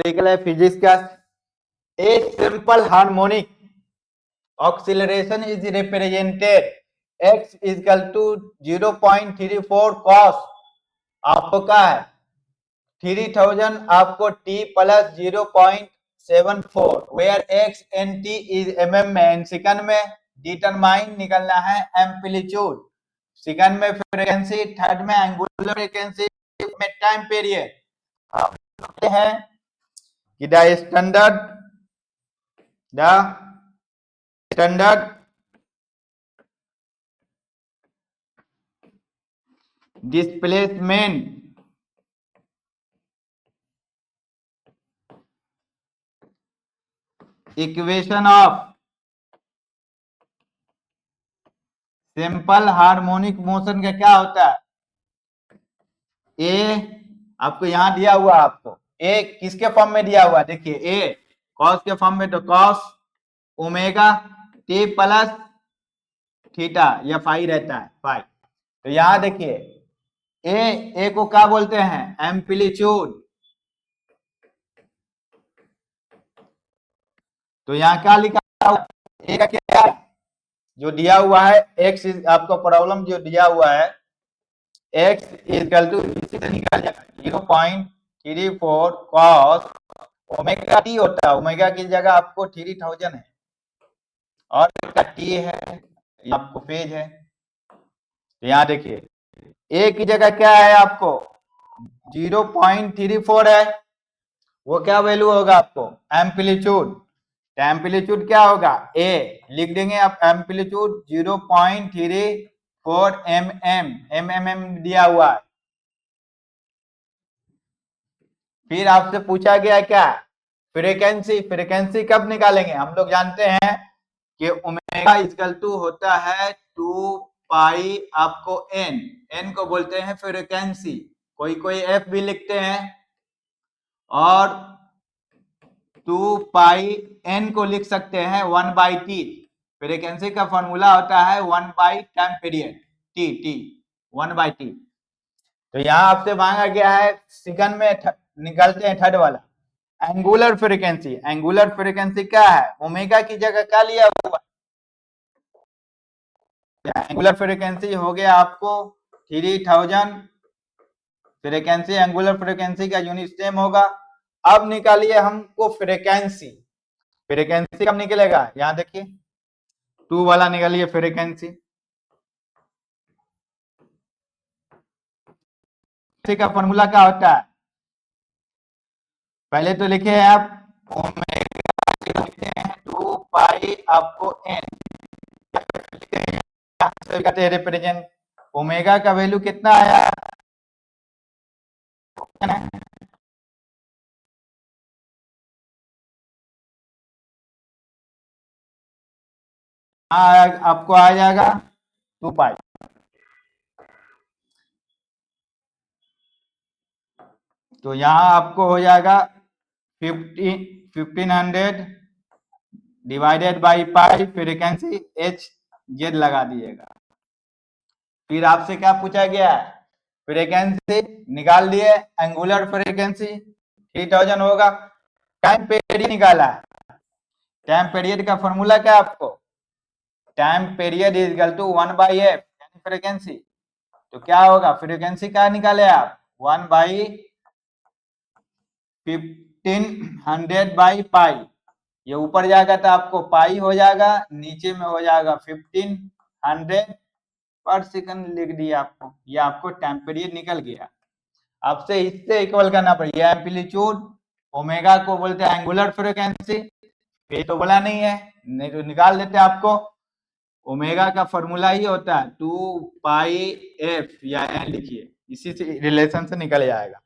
Numerical है physics का। A simple harmonic oscillation is represented x equal to 0.34 cos आपका है 3000 आपको t plus 0.74 where x and t is mm में and second में determine निकलना है एम्पलीट्यूड, सेकंड में फ्रीक्वेंसी, थर्ड में एंगुलर फ्रीक्वेंसी में टाइम पीरियड। आप देखते हैं कि the standard displacement equation of simple harmonic motion का क्या होता है? ए आपको यहां दिया हुआ, आपको ए किसके फॉर्म में दिया हुआ? देखिए ए कॉस के फॉर्म में, तो cos omega T plus theta या फाई रहता है, फाई। तो यहां देखिए ए को क्या बोलते हैं? एम्पलीट्यूड। तो यहाँ क्या लिखा हुआ? ए का क्या जो दिया हुआ है एक्स, आपको प्रॉब्लम जो दिया हुआ है एक्स इक्वल टू निकाल जाएगा 0.34 cos ओमेगा टी होता है, ओमेगा की जगह आपको 3000 है और टी है, आपको फेज है। तो यहाँ देखिए ए की जगह क्या है? आपको 0.34 है, वो क्या वैल्यू होगा आपको? एम्पलीट्यूड। एम्पलीट्यूड क्या होगा? ए लिख देंगे आप, एम्पलीट्यूड 0.34 mm दिया हुआ है। फिर आपसे पूछा गया क्या? फ्रीक्वेंसी। फ्रीक्वेंसी कब निकालेंगे? हम लोग जानते हैं कि ओमेगा इक्वल टू होता है 2 पाई आपको एन को बोलते हैं फ्रीक्वेंसी, कोई एफ भी लिखते हैं, और 2 पाई एन को लिख सकते हैं 1/t। फ्रीक्वेंसी का फॉर्मूला होता है 1/टाइम पीरियड टी 1/t। तो यहाँ आपसे मांगा गया है सेकंड में, निकालते हैं थर्ड वाला एंगुलर फ्रीक्वेंसी। एंगुलर फ्रीक्वेंसी क्या है? ओमेगा की जगह क्या लिया हुआ? एंगुलर फ्रीक्वेंसी हो गया आपको 3000। फ्रीक्वेंसी एंगुलर फ्रीक्वेंसी का यूनिट सेम होगा। अब निकालिए हमको फ्रीक्वेंसी। फ्रीक्वेंसी कब निकलेगा? यहां देखिए 2 वाला निकालिए फ्रीक्वेंसी। का फॉर्मूला क्या होता है? पहले तो लिखे हैं आप ओमेगा लिखते हैं 2 पाई आपको एन रिप्रेजेंट। ओमेगा का वैल्यू कितना आया? आपको आ जाएगा 2 पाई। तो यहां आपको हो जाएगा 1500 divided by pi, frequency H Z लगा दिएगा। फिर आपसे क्या पूछा गया है? फ्रीक्वेंसी निकाल दिए, एंगुलर फ्रीक्वेंसी 3000 होगा। टाइम पीरियड निकाला है। टाइम पीरियड का फॉर्मूला क्या है आपको? Time period is equal to 1/f यानी फ्रीक्वेंसी। तो क्या होगा? फ्रीक्वेंसी क्या निकाले आप? 1/1500/पाई। ये ऊपर जाएगा तो आपको पाई हो जाएगा, नीचे में हो जाएगा 1500 पर सेकंड लिख दिया आपको। ये आपको टाइम पीरियड निकल गया। आपसे इससे इक्वल करना पड़ेगा एम्पलीट्यूड। ओमेगा को बोलते हैं एंगुलर फ्रीक्वेंसी, ये तो बोला नहीं है, नहीं तो निकाल देते आपको। ओमेगा का फॉर्मूला ही होता है 2 पाई एफ या एन लिखिए, इसी से रिलेशन से निकल जाएगा।